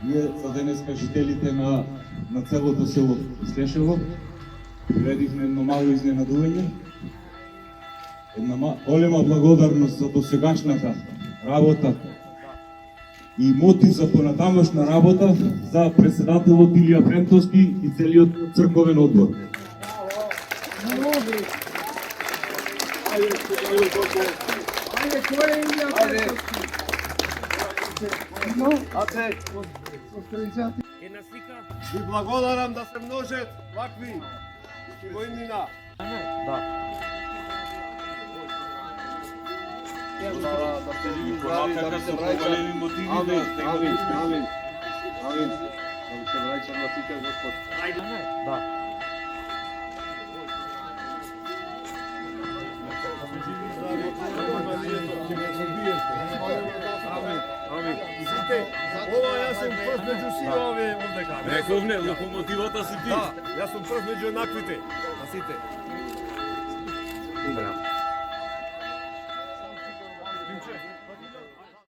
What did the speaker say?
Ние за денеска жителите на целото село Слешево приредивме едно мало изненадување. Една голема благодарност за досегашната работа и мотив за понатамошна работа за председателот Илија Френтовски и целиот црковен одбор. Ви благодарам да се множат вакви војнина. Да се живи здрави, да се враќат. Амин, амин, амин. Амин. Да се враќат на сите Господ. Амин, амин. Ова јас сум прв меѓу сите овие овдека. Рековне, локомотивата си ти. Да, јас сум прв меѓу еднаквите, на сите. Браво.